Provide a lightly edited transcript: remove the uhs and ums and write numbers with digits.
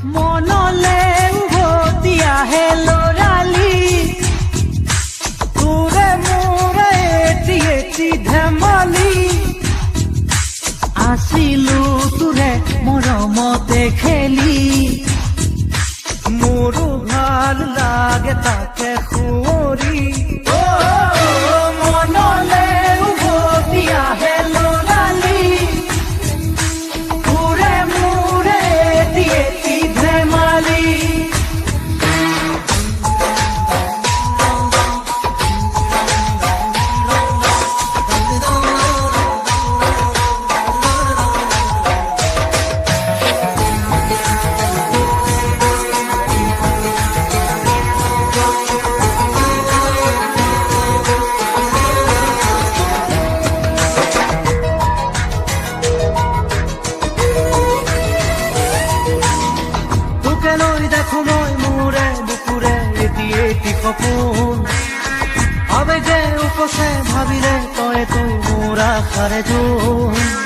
মনলে উভতি আহে লৰালি তোৰে মোৰে এটি এটি ধেমালি আছিলো তোৰে মৰমতে খেলি মোৰো ভাল লাগে তাকে সুঁৱৰি মনলে উভতি আহে লৰালি তোৰে মোৰে এটি এটি ধেমালি দেখো মই মোৰে বুকুৰে এটি এটি সপোন আবেগে উপচে ভাবিলে তই তো মোৰ আশাৰে জোন